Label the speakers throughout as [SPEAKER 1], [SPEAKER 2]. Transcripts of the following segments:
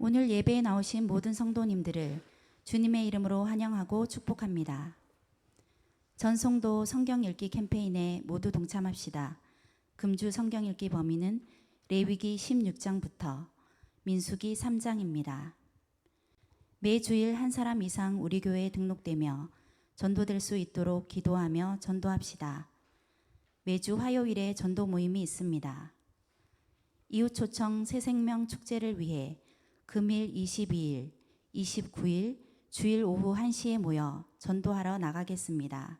[SPEAKER 1] 오늘 예배에 나오신 모든 성도님들을 주님의 이름으로 환영하고 축복합니다. 전송도 성경 읽기 캠페인에 모두 동참합시다. 금주 성경 읽기 범위는 레위기 16장부터 민수기 3장입니다. 매 주일 한 사람 이상 우리 교회에 등록되며 전도될 수 있도록 기도하며 전도합시다. 매주 화요일에 전도 모임이 있습니다. 이웃초청 새생명 축제를 위해 금일 22일, 29일 주일 오후 1시에 모여 전도하러 나가겠습니다.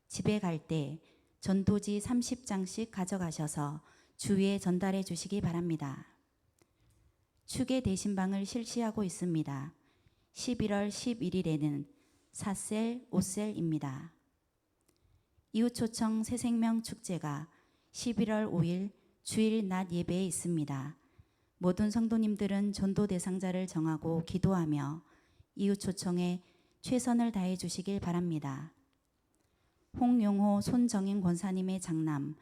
[SPEAKER 1] 집에 갈 때 전도지 30장씩 가져가셔서 주위에 전달해 주시기 바랍니다. 축의 대신방을 실시하고 있습니다. 11월 11일에는 4셀, 5셀입니다. 이웃초청 새생명 축제가 11월 5일 주일 낮 예배에 있습니다. 모든 성도님들은 전도 대상자를 정하고 기도하며 이웃초청에 최선을 다해 주시길 바랍니다. 홍용호 손정인 권사님의 장남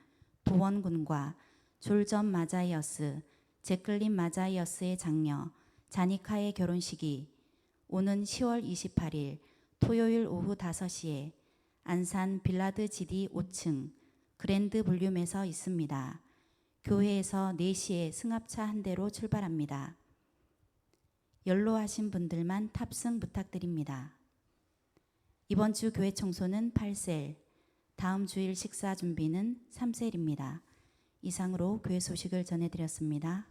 [SPEAKER 1] 도원군과 졸전 마자이어스, 제클린 마자이어스의 장녀 자니카의 결혼식이 오는 10월 28일 토요일 오후 5시에 안산 빌라드 GD 5층 그랜드 볼륨에서 있습니다. 교회에서 4시에 승합차 한 대로 출발합니다. 연로하신 분들만 탑승 부탁드립니다. 이번 주 교회 청소는 8셀, 다음 주일 식사 준비는 3셀입니다. 이상으로 교회 소식을 전해드렸습니다.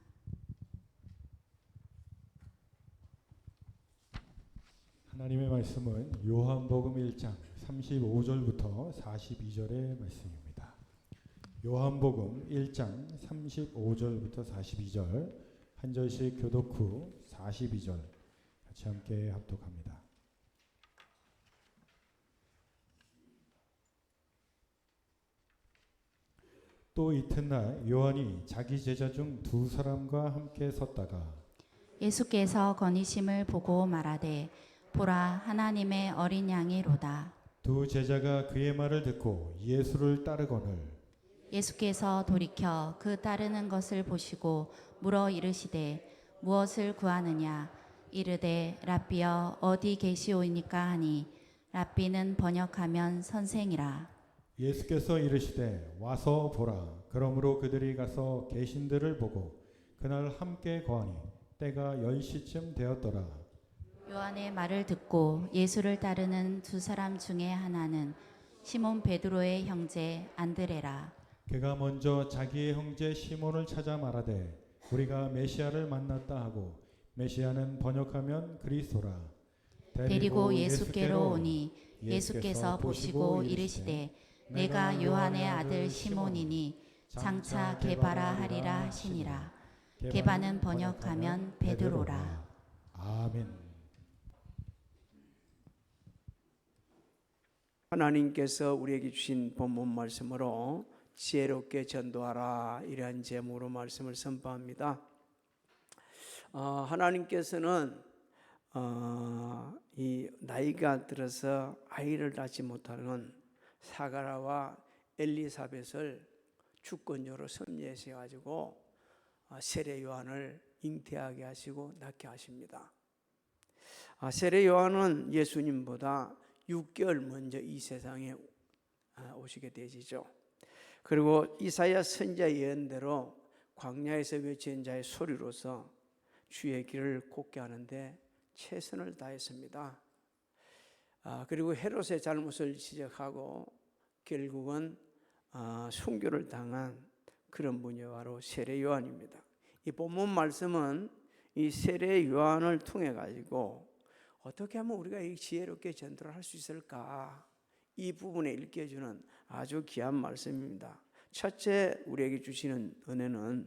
[SPEAKER 2] 하나님의 말씀은 요한복음 1장 35절부터 42절의 말씀입니다. 요한복음 1장 35절부터 42절 한 절씩 교독 후 42절 같이 함께 합독합니다. 또 이튿날 요한이 자기 제자 중 2사람과 함께 섰다가
[SPEAKER 1] 예수께서 거니심을 보고 말하되 보라 하나님의 어린 양이로다.
[SPEAKER 2] 두 제자가 그의 말을 듣고 예수를 따르거늘
[SPEAKER 1] 예수께서 돌이켜 그 따르는 것을 보시고 물어 이르시되 무엇을 구하느냐 이르되 랍비여 어디 계시오이니까 하니 랍비는 번역하면 선생이라.
[SPEAKER 2] 예수께서 이르시되 와서 보라. 그러므로 그들이 가서 계신들을 보고 그날 함께 거하니 때가 10시쯤 되었더라.
[SPEAKER 1] 요한의 말을 듣고 예수를 따르는 2사람 중에 하나는 시몬 베드로의 형제 안드레라.
[SPEAKER 2] 그가 먼저 자기의 형제 시몬을 찾아 말하되 우리가 메시아를 만났다 하고 메시아는 번역하면 그리스도라.
[SPEAKER 1] 데리고 예수께로 오니 예수께서 보시고 이르시되 내가 요한의 아들 시몬이니 장차 게바라 하리라 하시니라. 게바는 번역하면 베드로라.
[SPEAKER 2] 아멘.
[SPEAKER 3] 하나님께서 우리에게 주신 본문 말씀으로 지혜롭게 전도하라 이러한 제목으로 말씀을 선포합니다. 하나님께서는 이 나이가 들어서 아이를 낳지 못하는 사가라와 엘리사벳을 주권적으로 섭리하셔가지고 세례 요한을 잉태하게 하시고 낳게 하십니다. 세례 요한은 예수님보다 6개월 먼저 이 세상에 오시게 되시죠. 그리고 이사야 선지자 예언대로 광야에서 외치는 자의 소리로서 주의 길을 곱게 하는데 최선을 다했습니다. 그리고 헤롯의 잘못을 지적하고 결국은 순교를 당한 그런 분이 바로 세례 요한입니다. 이 본문 말씀은 이 세례 요한을 통해 가지고 어떻게 하면 우리가 이 지혜롭게 전도를 할 수 있을까? 이 부분에 일깨워주는 아주 귀한 말씀입니다. 첫째 우리에게 주시는 은혜는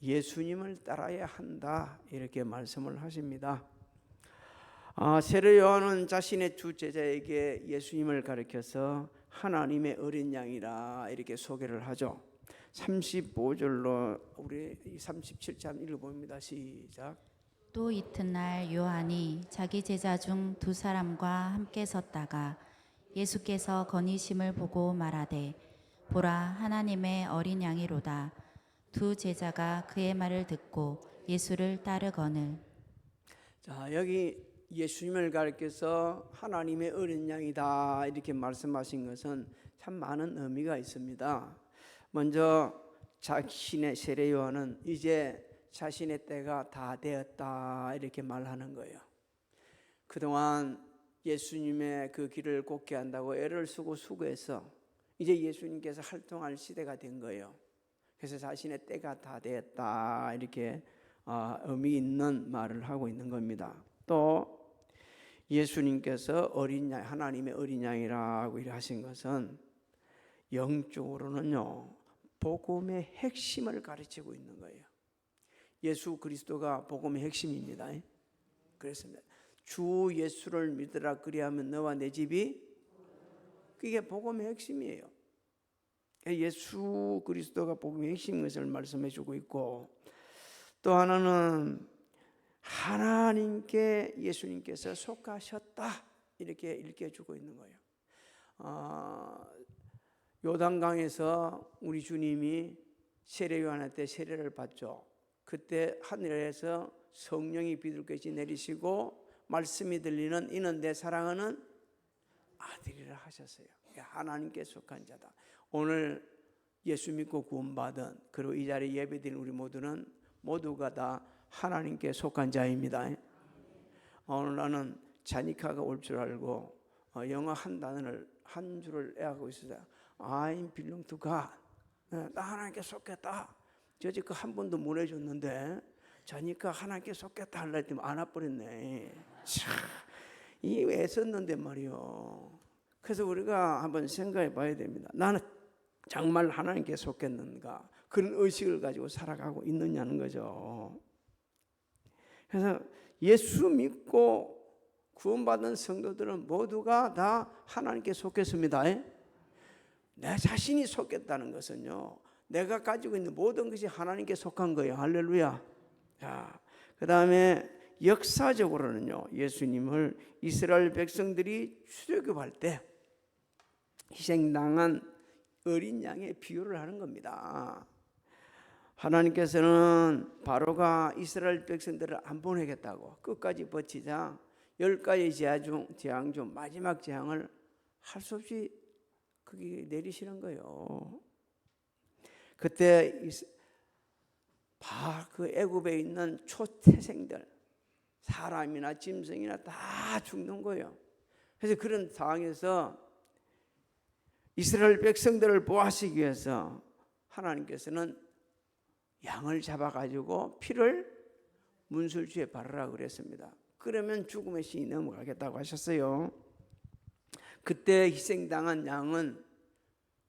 [SPEAKER 3] 예수님을 따라야 한다 이렇게 말씀을 하십니다. 세례 요한은 자신의 두 제자에게 예수님을 가리켜서 하나님의 어린 양이라 이렇게 소개를 하죠. 35절로 우리 37장 읽어봅니다. 시작.
[SPEAKER 1] 또 이튿날 요한이 자기 제자 중 2사람과 함께 섰다가 예수께서 거니심을 보고 말하되 보라 하나님의 어린 양이로다. 두 제자가 그의 말을 듣고 예수를 따르거늘
[SPEAKER 3] 자, 여기 예수님을 가리켜서 하나님의 어린 양이다 이렇게 말씀하신 것은 참 많은 의미가 있습니다. 먼저 자신의 세례 요한은 이제 자신의 때가 다 되었다 이렇게 말하는 거예요. 그동안 예수님의 그 길을 걷게 한다고 애를 쓰고 수고해서 이제 예수님께서 활동할 시대가 된 거예요. 그래서 자신의 때가 다 되었다 이렇게 의미 있는 말을 하고 있는 겁니다. 또 예수님께서 어린 양, 하나님의 어린 양이라고 하신 것은 영적으로는요 복음의 핵심을 가르치고 있는 거예요. 예수 그리스도가 복음의 핵심입니다. 그렇습니다. 주 예수를 믿으라 그리하면 너와 내 집이, 그게 복음의 핵심이에요. 예수 그리스도가 복음의 핵심인 것을 말씀해 주고 있고, 또 하나는 하나님께 예수님께서 속하셨다 이렇게 읽혀주고 있는 거예요. 요단강에서 우리 주님이 세례 요한한테 세례를 받죠. 그때 하늘에서 성령이 비둘기같이 내리시고 말씀이 들리는 이는 내 사랑하는 아들이라 하셨어요. 하나님께 속한 자다. 오늘 예수 믿고 구원받은, 그리고 이 자리에 예배드린 우리 모두는 모두가 다 하나님께 속한 자입니다. 오늘 나는 자니카가 올 줄 알고 영어 한 단어를 한 줄을 애하고 있어요. I'm belong to God. 나 하나님께 속했다. 저지 그 한 번도 못 해줬는데 자니까 하나님께 속겠다 하려 했더니 안 와버렸네. 이 애썼는데 말이요. 그래서 우리가 한번 생각해 봐야 됩니다. 나는 정말 하나님께 속겠는가, 그런 의식을 가지고 살아가고 있느냐는 거죠. 그래서 예수 믿고 구원받은 성도들은 모두가 다 하나님께 속했습니다. 내 자신이 속했다는 것은요, 내가 가지고 있는 모든 것이 하나님께 속한 거예요. 할렐루야. 자, 그 다음에 역사적으로는요, 예수님을 이스라엘 백성들이 출애굽할 때 희생당한 어린 양의 비유를 하는 겁니다. 하나님께서는 바로가 이스라엘 백성들을 안 보내겠다고 끝까지 버티자 10가지 재앙 중 마지막 재앙을 할 수 없이 거기 내리시는 거예요. 그때 그 애굽에 있는 초태생들, 사람이나 짐승이나 다 죽는 거예요. 그래서 그런 상황에서 이스라엘 백성들을 보호하시기 위해서 하나님께서는 양을 잡아가지고 피를 문설주에 바르라고 그랬습니다. 그러면 죽음의 신이 넘어가겠다고 하셨어요. 그때 희생당한 양은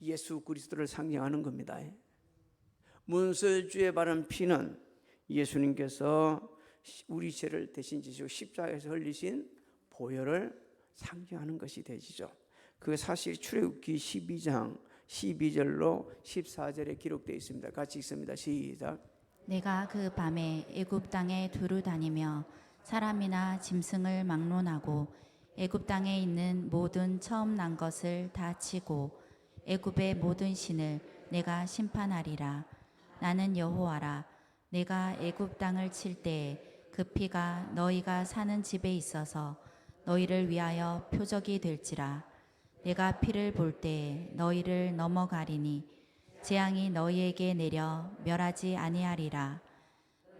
[SPEAKER 3] 예수 그리스도를 상징하는 겁니다. 문설주에 바른 피는 예수님께서 우리 죄를 대신 지시고 십자가에서 흘리신 보혈을 상징하는 것이 되지죠. 그 사실 출애굽기 12장 12절로 14절에 기록되어 있습니다. 같이 읽습니다. 시작.
[SPEAKER 1] 내가 그 밤에 애굽 땅에 두루 다니며 사람이나 짐승을 막론하고 애굽 땅에 있는 모든 처음 난 것을 다 치고 애굽의 모든 신을 내가 심판하리라. 나는 여호와라. 내가 애굽 땅을 칠 때에 그 피가 너희가 사는 집에 있어서 너희를 위하여 표적이 될지라. 내가 피를 볼 때에 너희를 넘어가리니 재앙이 너희에게 내려 멸하지 아니하리라.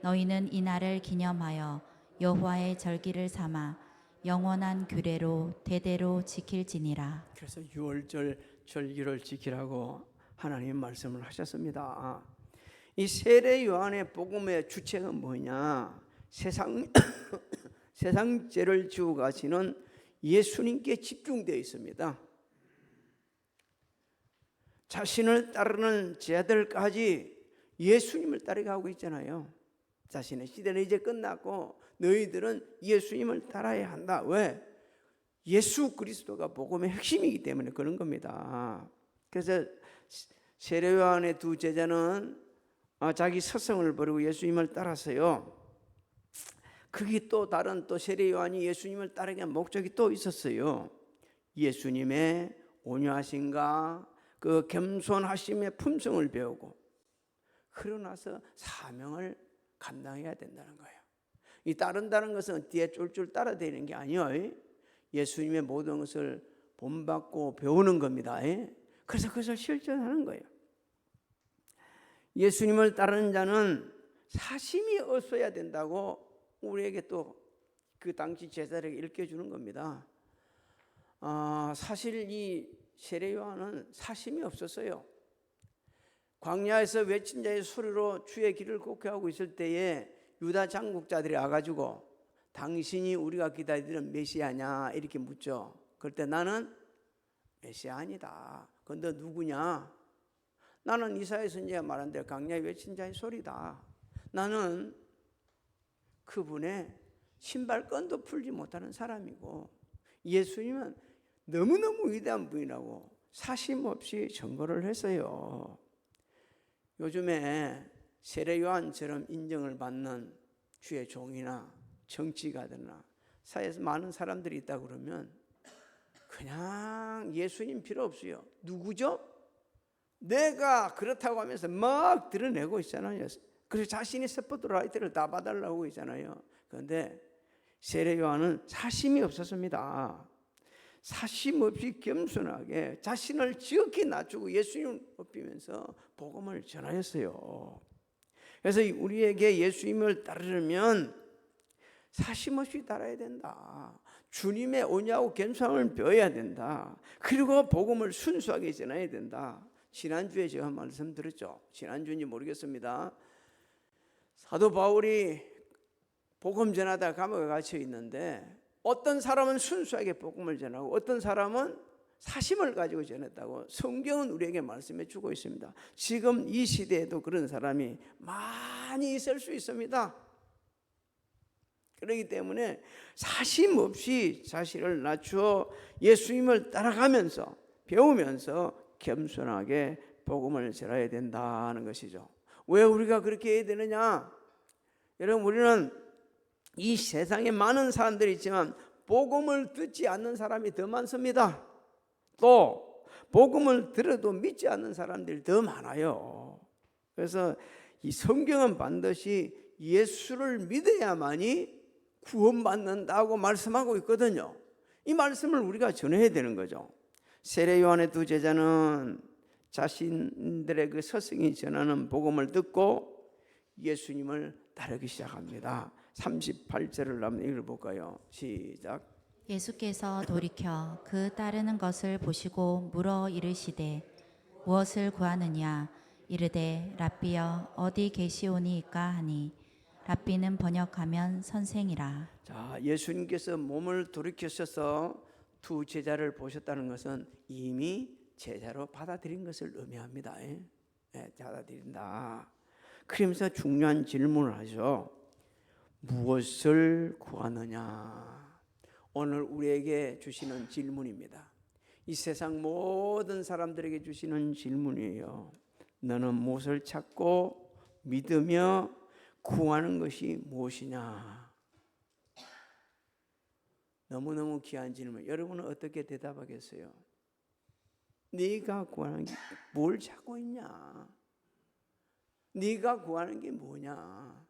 [SPEAKER 1] 너희는 이 날을 기념하여 여호와의 절기를 삼아 영원한 규례로 대대로 지킬지니라.
[SPEAKER 3] 그래서 유월절 절기를 지키라고 하나님 말씀을 하셨습니다. 이 세례 요한의 복음의 주체가 뭐냐? 세상 죄를 지고 가시는 예수님께 집중되어 있습니다. 자신을 따르는 제자들까지 예수님을 따라가고 있잖아요. 자신의 시대는 이제 끝났고 너희들은 예수님을 따라야 한다. 왜? 예수 그리스도가 복음의 핵심이기 때문에 그런 겁니다. 그래서 세례 요한의 두 제자는 자기 스승을 버리고 예수님을 따랐어요. 그게 또 다른 또 세례 요한이 예수님을 따르게 한 목적이 또 있었어요. 예수님의 온유하신가 그 겸손하심의 품성을 배우고 그러고 나서 사명을 감당해야 된다는 거예요. 이 따른다는 것은 뒤에 쫄쫄 따라다니는 게 아니에요. 예수님의 모든 것을 본받고 배우는 겁니다. 그래서 그것을 실천하는 거예요. 예수님을 따르는 자는 사심이 없어야 된다고 우리에게 또 그 당시 제자들에게 일깨주는 겁니다. 사실 이 세례 요한은 사심이 없었어요. 광야에서 외친 자의 소리로 주의 길을 곡해하고 있을 때에 유다 장국자들이 와가지고 당신이 우리가 기다리는 메시아냐 이렇게 묻죠. 그럴 때 나는 메시아 아니다. 그런데 누구냐? 나는 이사야 선지자가 말한 대로 광야에 외친 자의 소리다. 나는 그분의 신발끈도 풀지 못하는 사람이고 예수님은 너무너무 위대한 분이라고 사심 없이 증거를 했어요. 요즘에 세례 요한처럼 인정을 받는 주의 종이나 정치가들이나 사회에서 많은 사람들이 있다 그러면 그냥 예수님 필요 없어요. 누구죠? 내가 그렇다고 하면서 막 드러내고 있잖아요. 그래서 자신이 스포트라이트를 다 받으려고 있잖아요. 그런데 세례 요한은 사심이 없었습니다. 사심 없이 겸손하게 자신을 지극히 낮추고 예수님을 높이면서 복음을 전하였어요. 그래서 우리에게 예수님을 따르려면 사심 없이 따라야 된다. 주님의 온유하고 겸손함을 배워야 된다. 그리고 복음을 순수하게 전해야 된다. 지난주에 제가 말씀드렸죠. 지난주인지 모르겠습니다. 사도 바울이 복음 전하다 감옥에 갇혀 있는데 어떤 사람은 순수하게 복음을 전하고 어떤 사람은 사심을 가지고 전했다고 성경은 우리에게 말씀해 주고 있습니다. 지금 이 시대에도 그런 사람이 많이 있을 수 있습니다. 그렇기 때문에 사심 없이 자신을 낮추어 예수님을 따라가면서 배우면서 겸손하게 복음을 전해야 된다는 것이죠. 왜 우리가 그렇게 해야 되느냐? 여러분, 우리는 이 세상에 많은 사람들이 있지만 복음을 듣지 않는 사람이 더 많습니다. 또 복음을 들어도 믿지 않는 사람들이 더 많아요. 그래서 이 성경은 반드시 예수를 믿어야만이 구원받는다고 말씀하고 있거든요. 이 말씀을 우리가 전해야 되는 거죠. 세례 요한의 두 제자는 자신들의 그 스승이 전하는 복음을 듣고 예수님을 따르기 시작합니다. 38절을 한번 읽어볼까요? 시작.
[SPEAKER 1] 예수께서 돌이켜 그 따르는 것을 보시고 물어 이르시되 무엇을 구하느냐? 이르되 랍비여 어디 계시오니이까 하니 랍비는 번역하면 선생이라.
[SPEAKER 3] 자, 예수님께서 몸을 돌이키셔서 두 제자를 보셨다는 것은 이미 제자로 받아들인 것을 의미합니다. 받아들인다. 그러면서 중요한 질문을 하죠. 무엇을 구하느냐? 오늘 우리에게 주시는 질문입니다. 이 세상 모든 사람들에게 주시는 질문이에요. 너는 무엇을 찾고 믿으며 구하는 것이 무엇이냐? 너무너무 귀한 질문. 여러분은 어떻게 대답하겠어요? 네가 구하는 게 뭘 찾고 있냐? 네가 구하는 게 뭐냐?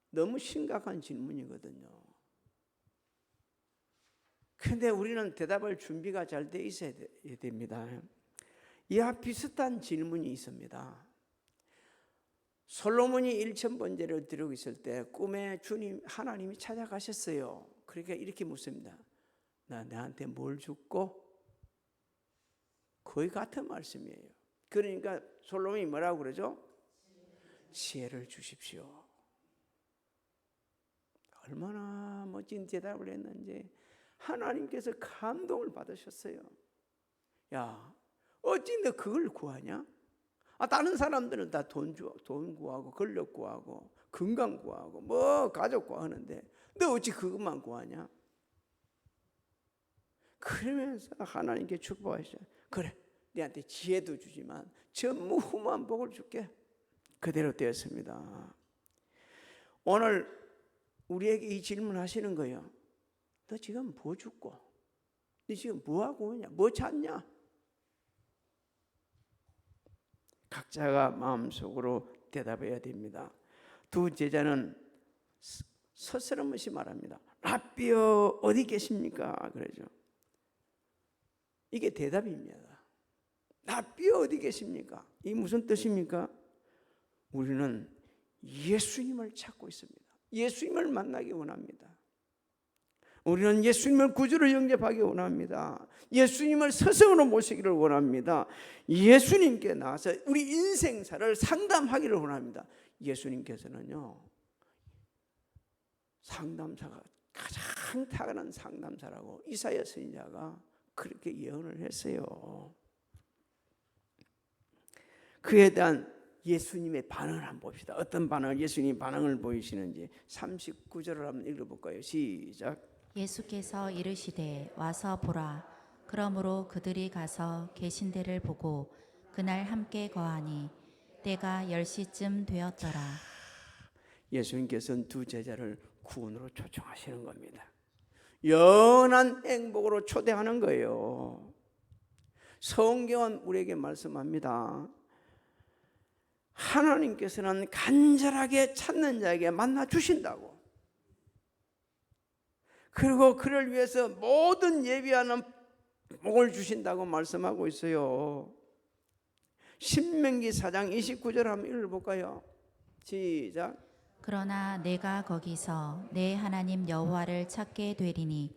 [SPEAKER 3] 너무 심각한 질문이거든요. 그런데 우리는 대답할 준비가 잘 돼 있어야 됩니다. 이와 비슷한 질문이 있습니다. 솔로몬이 1000번제를 드리고 있을 때 꿈에 주님 하나님이 찾아가셨어요. 그러니까 이렇게 묻습니다. 나 너한테 뭘 줬고? 거의 같은 말씀이에요. 그러니까 솔로몬이 뭐라고 그러죠? 지혜를 주십시오. 얼마나 멋진 대답을 했는지 하나님께서 감동을 받으셨어요. 야, 어찌 너 그걸 구하냐? 다른 사람들은 다 돈 구하고 권력 구하고 건강 구하고 뭐 가족 구하는데 너 어찌 그것만 구하냐? 그러면서 하나님께 축복하시죠. 그래, 네한테 지혜도 주지만 전무후무한 복을 줄게. 그대로 되었습니다. 오늘 우리에게 이 질문 하시는 거예요. 너 지금 뭐 죽고? 너 지금 뭐 하고 있냐? 뭐 찾냐? 각자가 마음속으로 대답해야 됩니다. 두 제자는 서스럼없이 말합니다. 라삐여 어디 계십니까? 그러죠. 이게 대답입니다. 라삐여 어디 계십니까? 이 무슨 뜻입니까? 우리는 예수님을 찾고 있습니다. 예수님을 만나기 원합니다. 우리는 예수님을 구주로 영접하기 원합니다. 예수님을 스승으로 모시기를 원합니다. 예수님께 나와서 우리 인생사를 상담하기를 원합니다. 예수님께서는요, 상담사가 가장 탁월한 상담사라고 이사야 선지자가 그렇게 예언을 했어요. 그에 대한 예수님의 반응을 한번 봅시다. 어떤 반응을, 예수님이 반응을 보이시는지 39절을 한번 읽어볼까요? 시작.
[SPEAKER 1] 예수께서 이르시되 와서 보라. 그러므로 그들이 가서 계신 데를 보고 그날 함께 거하니 때가 10시쯤 되었더라.
[SPEAKER 3] 예수님께서는 두 제자를 구원으로 초청하시는 겁니다. 연한 행복으로 초대하는 거예요. 성경은 우리에게 말씀합니다. 하나님께서는 간절하게 찾는 자에게 만나 주신다고. 그리고 그를 위해서 모든 예비하는 복을 주신다고 말씀하고 있어요. 신명기 4장 29절 한번 읽어볼까요? 시작.
[SPEAKER 1] 그러나 내가 거기서 내 하나님 여호와를 찾게 되리니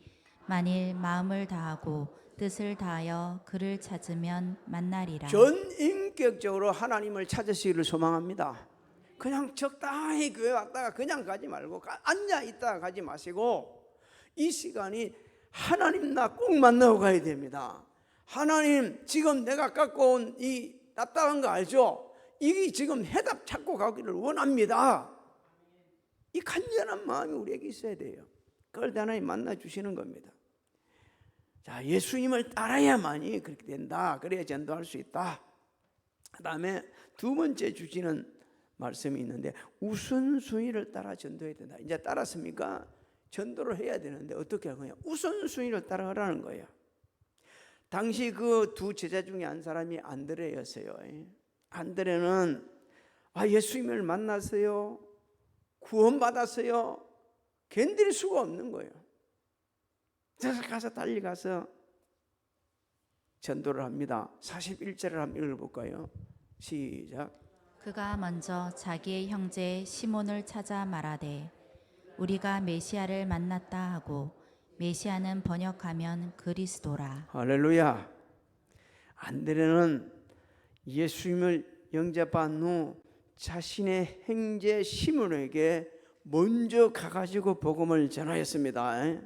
[SPEAKER 1] 만일 마음을 다하고 뜻을 다하여 그를 찾으면 만나리라.
[SPEAKER 3] 전인격적으로 하나님을 찾으시기를 소망합니다. 그냥 적당히 교회 왔다가 그냥 가지 말고 앉아 있다가 가지 마시고 이 시간이 하나님 나 꼭 만나고 가야 됩니다. 하나님 지금 내가 갖고 온 이 답답한 거 알죠? 이게 지금 해답 찾고 가기를 원합니다. 이 간절한 마음이 우리에게 있어야 돼요. 그걸 하나님 만나 주시는 겁니다. 자, 예수님을 따라야만이 그렇게 된다. 그래야 전도할 수 있다. 그 다음에 두 번째 주시는 말씀이 있는데 우선순위를 따라 전도해야 된다. 이제 따랐습니까? 전도를 해야 되는데 어떻게 하냐? 우선순위를 따라가라는 거예요. 당시 그 두 제자 중에 한 사람이 안드레였어요. 안드레는 예수님을 만났어요. 구원받았어요. 견딜 수가 없는 거예요. 그래서 달려가서 전도를 합니다. 41절을 한번 읽어볼까요? 시작.
[SPEAKER 1] 그가 먼저 자기의 형제 시몬을 찾아 말하되 우리가 메시아를 만났다 하고 메시아는 번역하면 그리스도라.
[SPEAKER 3] 할렐루야. 안드레는 예수님을 영접한 후 자신의 형제 시몬에게 먼저 가가지고 복음을 전하였습니다.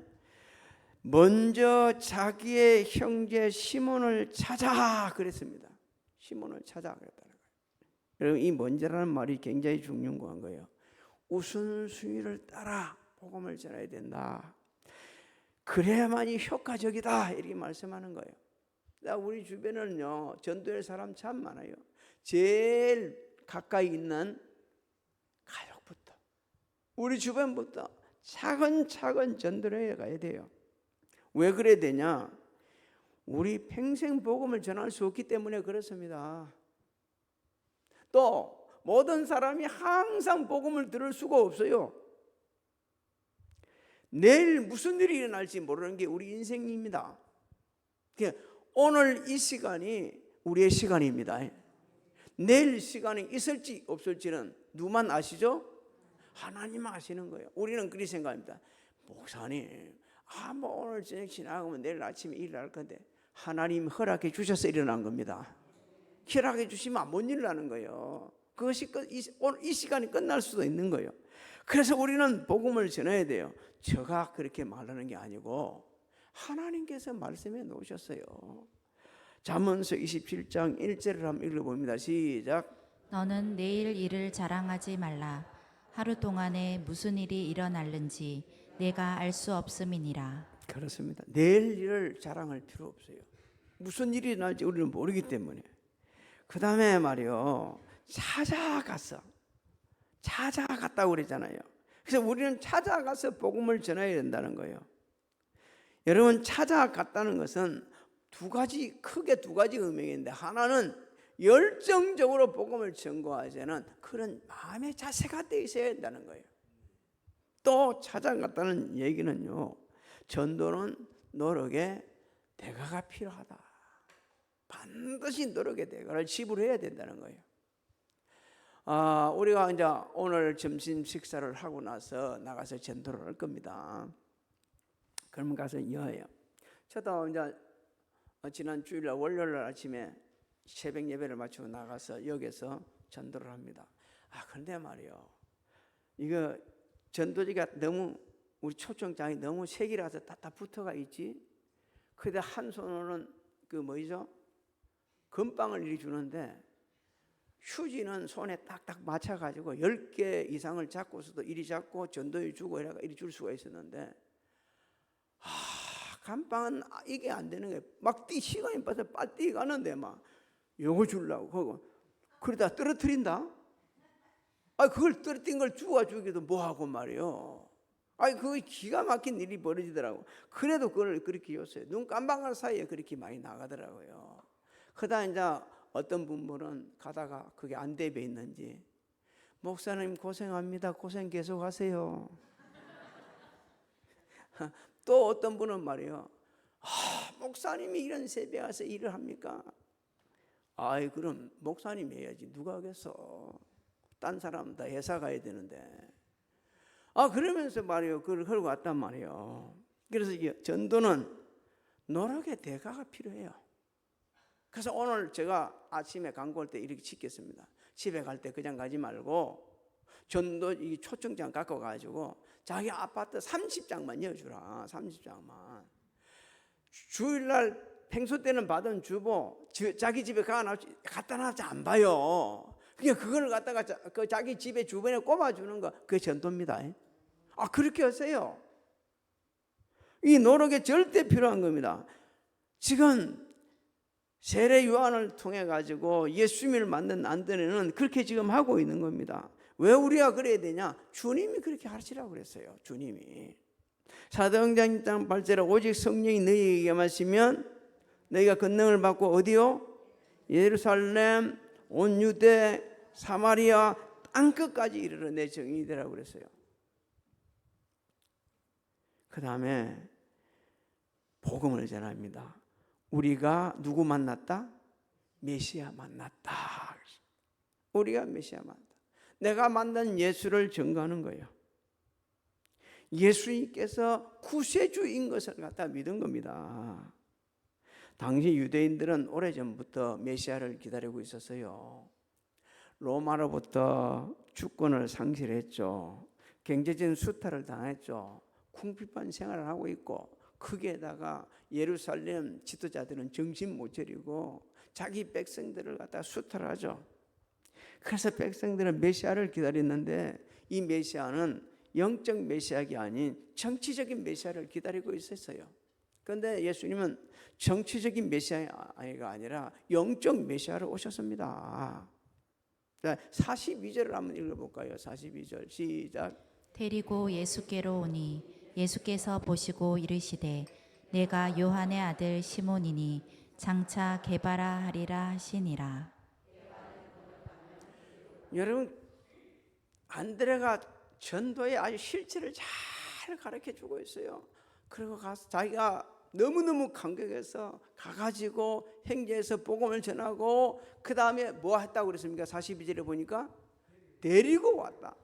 [SPEAKER 3] 먼저 자기의 형제 시몬을 찾아 그랬습니다. 시몬을 찾아 그랬다는 거예요. 여러분 이 먼저라는 말이 굉장히 중요한 거예요. 우선순위를 따라 복음을 전해야 된다. 그래야만이 효과적이다 이렇게 말씀하는 거예요. 우리 주변에는요 전도할 사람 참 많아요. 제일 가까이 있는 가족부터 우리 주변부터 차근차근 전도를 해 가야 돼요. 왜 그래야 되냐? 우리 평생 복음을 전할 수 없기 때문에 그렇습니다. 또 모든 사람이 항상 복음을 들을 수가 없어요. 내일 무슨 일이 일어날지 모르는 게 우리 인생입니다. 오늘 이 시간이 우리의 시간입니다. 내일 시간이 있을지 없을지는 누구만 아시죠? 하나님 아시는 거예요. 우리는 그렇게 생각합니다. 목사님, 오늘 저녁 지나가면 내일 아침에 일어날 건데 하나님 허락해 주셔서 일어난 겁니다. 허락해 주시면 못 일어나는 거예요. 그것이 오늘 이 시간이 끝날 수도 있는 거예요. 그래서 우리는 복음을 전해야 돼요. 제가 그렇게 말하는 게 아니고 하나님께서 말씀해 놓으셨어요. 잠언서 27장 1절을 한번 읽어봅니다. 시작.
[SPEAKER 1] 너는 내일 일을 자랑하지 말라. 하루 동안에 무슨 일이 일어날는지 내가 알 수 없음이니라.
[SPEAKER 3] 그렇습니다. 내일 일을 자랑할 필요 없어요. 무슨 일이 일어날지 우리는 모르기 때문에. 그 다음에 말이요, 찾아갔다고 그랬잖아요. 그래서 우리는 찾아가서 복음을 전해야 된다는 거예요. 여러분 찾아갔다는 것은 크게 두 가지 의미인데, 하나는 열정적으로 복음을 전거하자는 그런 마음의 자세가 되어 있어야 된다는 거예요. 또 찾아갔다는 얘기는요, 전도는 노력의 대가가 필요하다. 반드시 노력의 대가를 지불해야 된다는 거예요. 우리가 이제 오늘 점심 식사를 하고 나서 나가서 전도를 할 겁니다. 그러면 가서 여해요. 저도 이제 지난 주일날 월요일 아침에 새벽 예배를 마치고 나가서 여기서 전도를 합니다. 그런데 말이요, 이거 전도지가 너무, 우리 초청장이 너무 색이라서 다 붙어가 있지. 그런데 한 손으로는 그 뭐죠? 금빵을 이리 주는데 휴지는 손에 딱딱 맞춰가지고 10개 이상을 잡고서도 이리 잡고 전도에 주고 이리 줄 수가 있었는데, 감빵은 이게 안 되는 거예요. 막 시간이 빠져 빨리 가는데 막 요거 주려고 그거 그러다 떨어뜨린다. 그걸 떨어뜨린 걸 주기도 뭐하고 말이요. 그거 기가 막힌 일이 벌어지더라고. 그래도 그걸 그렇게 줬어요. 눈 깜박할 사이에 그렇게 많이 나가더라고요. 그러다 이제 어떤 분들은 가다가 그게 안 대배 있는지, 목사님 고생합니다. 고생 계속 하세요. 또 어떤 분은 말이요, 목사님이 이런 새벽에 와서 일을 합니까? 그럼 목사님이 해야지 누가 하겠어. 딴 사람 다 회사 가야 되는데. 그러면서 말이요, 그걸 걸고 왔단 말이요. 그래서 전도는 노력의 대가가 필요해요. 그래서 오늘 제가 아침에 광고할 때 이렇게 짓겠습니다. 집에 갈 때 그냥 가지 말고 전도 이 초청장 갖고 가지고 자기 아파트 30장만 여주라. 30장만. 주일날 평소 때는 받은 주보 자기 집에 갖다 놔지 안 봐요. 그냥 그걸 갖다가 자기 집에 주변에 꼽아주는 거, 그게 전도입니다. 그렇게 하세요. 이 노력이 절대 필요한 겁니다. 지금 세례 요한을 통해 가지고 예수님을 만든 안드레는 그렇게 지금 하고 있는 겁니다. 왜 우리가 그래야 되냐? 주님이 그렇게 하시라고 그랬어요. 주님이. 사도행전 1장 8절에 오직 성령이 너희에게 임하시면 너희가 권능을 받고 어디요? 예루살렘, 온 유대, 사마리아 땅끝까지 이르러 내 증인이 되라고 그랬어요. 그 다음에 복음을 전합니다. 우리가 누구 만났다? 메시아 만났다. 우리가 메시아 만났다. 내가 만난 예수를 증거하는 거예요. 예수님께서 구세주인 것을 갖다 믿은 겁니다. 당시 유대인들은 오래전부터 메시아를 기다리고 있었어요. 로마로부터 주권을 상실했죠. 경제적인 수탈을 당했죠. 궁핍한 생활을 하고 있고, 거기에다가 예루살렘 지도자들은 정신 못 차리고 자기 백성들을 갖다 수탈하죠. 그래서 백성들은 메시아를 기다렸는데 이 메시아는 영적 메시아가 아닌 정치적인 메시아를 기다리고 있었어요. 그런데 예수님은 정치적인 메시아가 아니라 영적 메시아로 오셨습니다. 42절을 한번 읽어볼까요? 42절 시작.
[SPEAKER 1] 데리고 예수께로 오니 예수께서 보시고 이르시되 내가 요한의 아들 시몬이니 장차 게바라 하리라 하시니라.
[SPEAKER 3] 여러분, 안드레가 전도의 아주 실체를 잘 가르쳐주고 있어요. 그리고 가서 자기가 너무너무 감격해서 가가지고 행제에서 복음을 전하고, 그 다음에 뭐 했다고 그랬습니까? 42절에 보니까 데리고 왔다.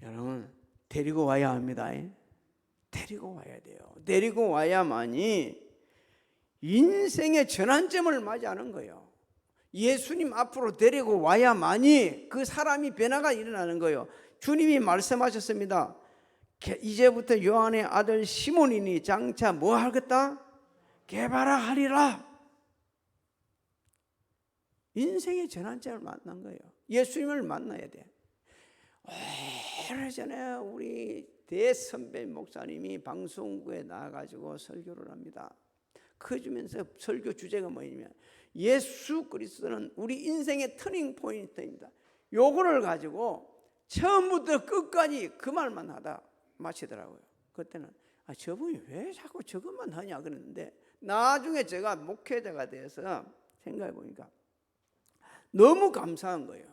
[SPEAKER 3] 여러분, 데리고 와야 합니다. 데리고 와야 돼요. 데리고 와야만이 인생의 전환점을 맞이하는 거예요. 예수님 앞으로 데리고 와야만이 그 사람이 변화가 일어나는 거예요. 주님이 말씀하셨습니다. 이제부터 요한의 아들 시몬이니 장차 뭐 하겠다? 게바라 하리라. 인생의 전환점을 만난 거예요. 예수님을 만나야 돼. 오래전에 우리 대선배 목사님이 방송국에 나와가지고 설교를 합니다. 그 주면서 설교 주제가 뭐냐면 예수 그리스도는 우리 인생의 터닝 포인트입니다. 요거를 가지고 처음부터 끝까지 그 말만 하다 마치더라고요. 그때는 저분이 왜 자꾸 저것만 하냐 그랬는데, 나중에 제가 목회자가 돼서 생각해 보니까 너무 감사한 거예요.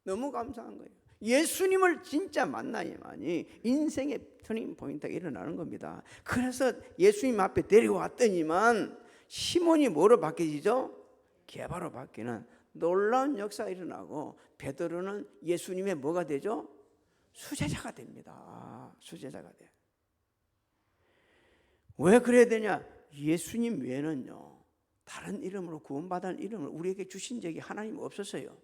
[SPEAKER 3] 너무 감사한 거예요. 예수님을 진짜 만나야만이 인생의 터닝 포인트가 일어나는 겁니다. 그래서 예수님 앞에 데려왔더니만 시몬이 뭐로 바뀌지죠? 게바로 바뀌는 놀라운 역사가 일어나고 베드로는 예수님의 뭐가 되죠? 수제자가 됩니다. 수제자가 돼요. 왜 그래야 되냐? 예수님 외에는요 다른 이름으로 구원받은 이름을 우리에게 주신 적이 하나님 없었어요.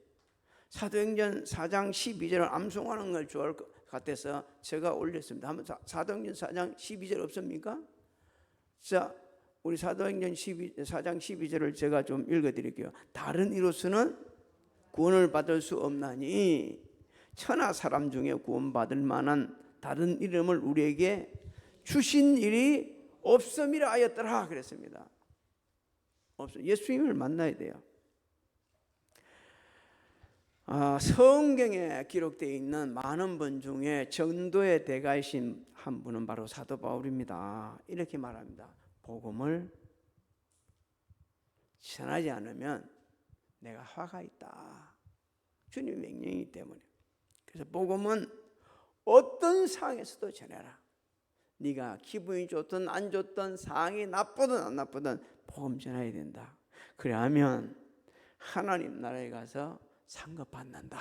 [SPEAKER 3] 사도행전 4장 12절을 암송하는 걸 좋아할 것 같아서 제가 올렸습니다. 한번 사도행전 4장 12절 없습니까? 자, 우리 사도행전 4장 12절을 제가 좀 읽어드릴게요. 다른 이로서는 구원을 받을 수 없나니 천하 사람 중에 구원받을 만한 다른 이름을 우리에게 주신 일이 없음이라 하였더라 그랬습니다. 예수님을 만나야 돼요. 성경에 기록되어 있는 많은 분 중에 전도의 대가이신 한 분은 바로 사도 바울입니다. 이렇게 말합니다. 복음을 전하지 않으면 내가 화가 있다. 주님 명령이기 때문에. 그래서 복음은 어떤 상황에서도 전해라. 네가 기분이 좋든 안 좋든 상황이 나쁘든 안 나쁘든 복음 전해야 된다. 그래야면 하나님 나라에 가서 상급받는다.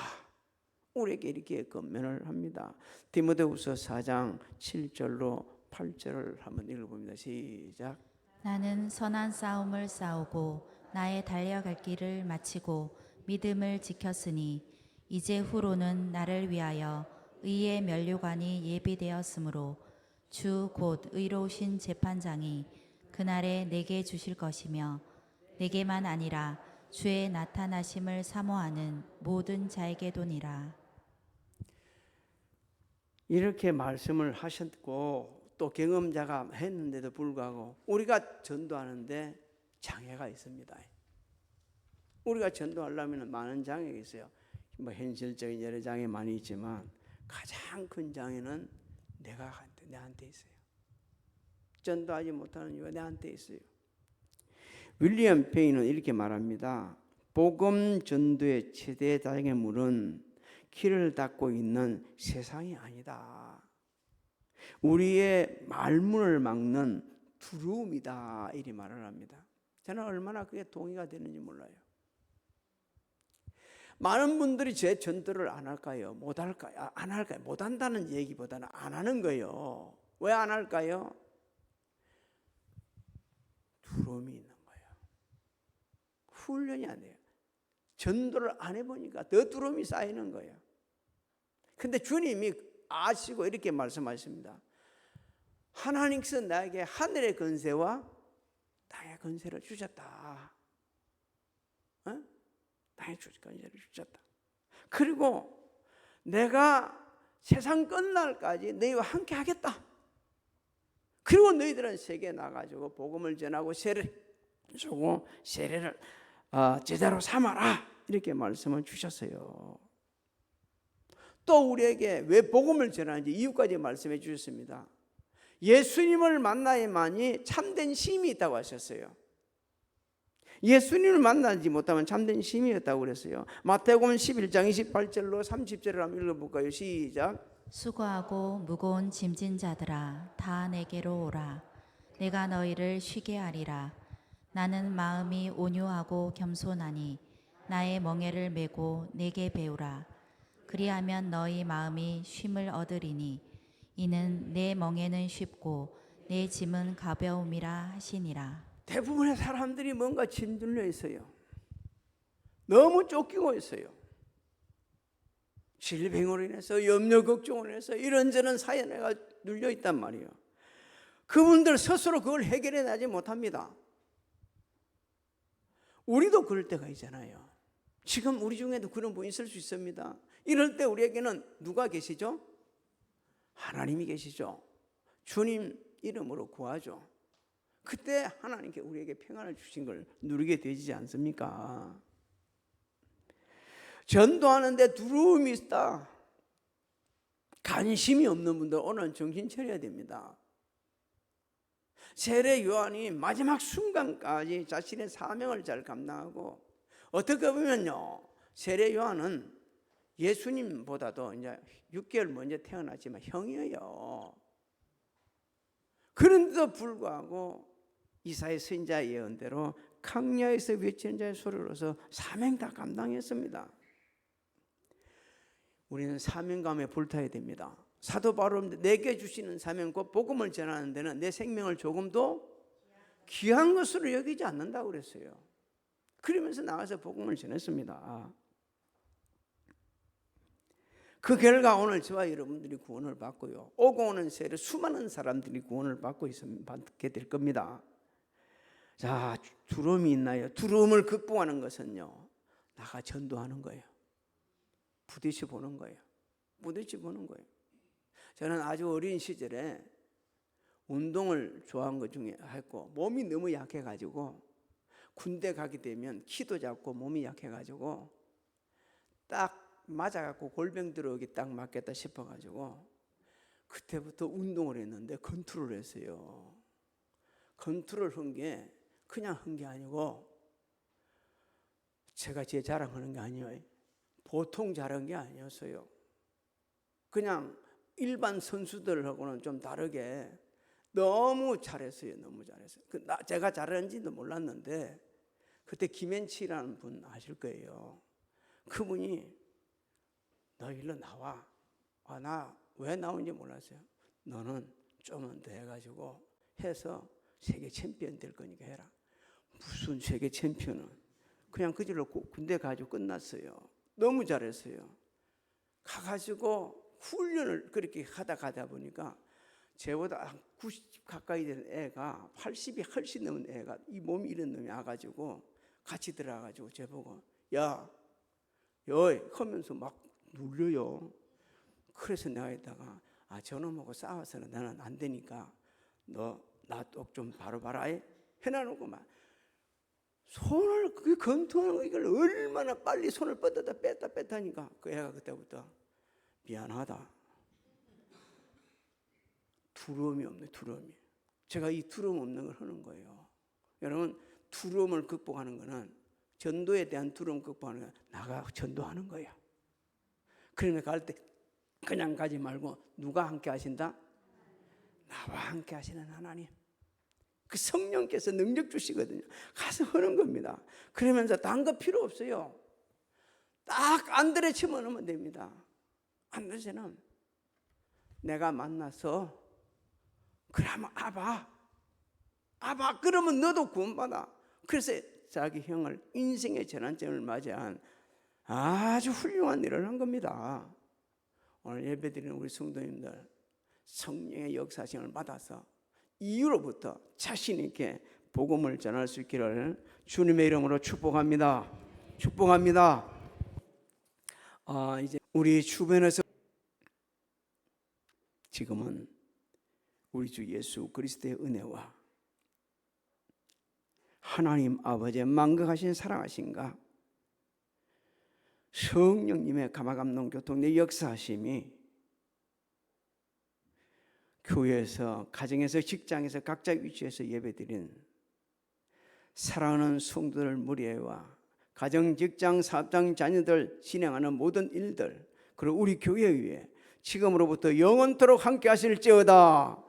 [SPEAKER 3] 우리에게 이렇게 권면을 합니다. 디모데후서 4장 7절로 8절을 한번 읽어봅니다. 시작.
[SPEAKER 1] 나는 선한 싸움을 싸우고 나의 달려갈 길을 마치고 믿음을 지켰으니 이제 후로는 나를 위하여 의의 면류관이 예비되었으므로 주 곧 의로우신 재판장이 그날에 내게 주실 것이며 내게만 아니라 주의 나타나심을 사모하는 모든 자에게도니라.
[SPEAKER 3] 이렇게 말씀을 하셨고 또 경험자가 했는데도 불구하고 우리가 전도하는데 장애가 있습니다. 우리가 전도하려면 많은 장애가 있어요. 뭐 현실적인 여러 장애 많이 있지만 가장 큰 장애는 내한테 있어요. 전도하지 못하는 이유가 내한테 있어요. 윌리엄 페이는 이렇게 말합니다. 복음 전도의 최대 장애물은 길을 닫고 있는 세상이 아니다. 우리의 말문을 막는 두려움이다. 이리 말을 합니다. 저는 얼마나 그게 동의가 되는지 몰라요. 많은 분들이 제 전도를 안 할까요? 못 할까요? 안 할까요? 못 한다는 얘기보다는 안 하는 거예요. 왜 안 할까요? 두려움이 있는 거예요. 훈련이 안 돼요. 전도를 안 해보니까 더 두려움이 쌓이는 거예요. 근데 주님이 아시고 이렇게 말씀하십니다. 하나님께서 나에게 하늘의 권세와 땅의 권세를 주셨다. 땅의 권세를 주셨다. 그리고 내가 세상 끝날까지 너희와 함께 하겠다. 그리고 너희들은 세계에 나가지고 복음을 전하고 세례를 주고 세례를 제자로 삼아라. 이렇게 말씀을 주셨어요. 또 우리에게 왜 복음을 전하는지 이유까지 말씀해 주셨습니다. 예수님을 만나야만이 참된 힘이 있다고 하셨어요. 예수님을 만나지 못하면 참된 힘이 없다고 그랬어요. 마태복음 11장 28절로 30절을 한번 읽어볼까요? 시작.
[SPEAKER 1] 수고하고 무거운 짐진 자들아 다 내게로 오라. 내가 너희를 쉬게 하리라. 나는 마음이 온유하고 겸손하니 나의 멍에를 메고 내게 배우라. 그리하면 너희 마음이 쉼을 얻으리니 이는 내 멍에는 쉽고 내 짐은 가벼움이라 하시니라.
[SPEAKER 3] 대부분의 사람들이 뭔가 짓눌려 있어요. 너무 쫓기고 있어요. 질병으로 인해서 염려 걱정으로 인해서 이런저런 사연에가 눌려 있단 말이에요. 그분들 스스로 그걸 해결해 나지 못합니다. 우리도 그럴 때가 있잖아요. 지금 우리 중에도 그런 분 있을 수 있습니다. 이럴 때 우리에게는 누가 계시죠? 하나님이 계시죠. 주님 이름으로 구하죠. 그때 하나님께 우리에게 평안을 주신 걸 누리게 되지 않습니까? 전도하는데 두려움이 있다. 관심이 없는 분들 오늘 정신 차려야 됩니다. 세례 요한이 마지막 순간까지 자신의 사명을 잘 감당하고 어떻게 보면요, 세례 요한은 예수님보다도 이제 6개월 먼저 태어났지만 형이에요. 그런데도 불구하고 이사야 선지자의 예언대로 강야에서 외치는 자의 소리로서 사명 다 감당했습니다. 우리는 사명감에 불타야 됩니다. 사도 바울은 내게 주시는 사명 곧 복음을 전하는 데는 내 생명을 조금도 귀한 것으로 여기지 않는다고 그랬어요. 그러면서 나가서 복음을 전했습니다. 그 결과 오늘 저와 여러분들이 구원을 받고요, 오고 오는 세례 수많은 사람들이 구원을 받게 될 겁니다. 자, 두려움이 있나요? 두려움을 극복하는 것은요, 나가 전도하는 거예요. 부딪혀 보는 거예요. 부딪혀 보는 거예요. 저는 아주 어린 시절에 운동을 좋아한 것 중에 했고, 몸이 너무 약해가지고 군대 가게 되면 키도 작고 몸이 약해가지고 딱 맞아갖고 골병 들어오기 딱 맞겠다 싶어가지고 그때부터 운동을 했는데 건투를 했어요. 건투를 한 게 그냥 한 게 아니고, 제가 제 자랑하는 게 아니에요. 보통 잘한 게 아니었어요. 그냥 일반 선수들하고는 좀 다르게 너무 잘했어요. 너무 잘했어요. 제가 잘하는지도 몰랐는데 그때 김현치라는 분 아실 거예요. 그분이 너 일로 나와. 나 왜 나온지 몰랐어요. 너는 좀은 더 해가지고 해서 세계 챔피언 될 거니까 해라. 무슨 세계 챔피언은 그냥 그 길로 군대 가지고 끝났어요. 너무 잘했어요. 가가지고 훈련을 그렇게 가다 보니까 제보다 90 가까이 되는 애가 80이 훨씬 넘은 애가 이 몸이 이런 놈이 와가지고 같이 들어가가지고 제보고 야 하면서 막 눌려요. 그래서 내가 있다가 저놈하고 싸워서는 나는 안 되니까 너 나 똑 좀 바로 봐라 해놔놓고 막 손을 그 건투하는 거 이걸 얼마나 빨리 손을 뻗었다 뺐다 하니까 그 애가 그때부터 미안하다. 두려움이 없네. 두려움이. 제가 이 두려움 없는 걸 하는 거예요. 여러분, 두려움을 극복하는 거는, 전도에 대한 두려움 극복하는 건 나가 전도하는 거야. 그러면 갈 때 그냥 가지 말고 누가 함께 하신다? 나와 함께 하시는 하나님. 그 성령께서 능력 주시거든요. 가서 하는 겁니다. 그러면서 딴 거 필요 없어요. 딱 안드레치만 하면 됩니다. 안드레치는 내가 만나서 그러면 아바 그러면 너도 구원받아. 그래서 자기 형을 인생의 전환점을 맞이한 아주 훌륭한 일을 한 겁니다. 오늘 예배드리는 우리 성도님들, 성령의 역사심을 받아서 이후로부터 자신 있게 복음을 전할 수 있기를 주님의 이름으로 축복합니다. 축복합니다. 이제 우리 주변에서 지금은 우리 주 예수 그리스도의 은혜와 하나님 아버지의 만극하신 사랑하신가, 성령님의 감화감동 교통의 역사하심이 교회에서, 가정에서, 직장에서, 각자 위치에서 예배드린 사랑하는 성도들 무리와 가정, 직장, 사업장, 자녀들 진행하는 모든 일들, 그리고 우리 교회 위에 지금으로부터 영원토록 함께 하실지어다.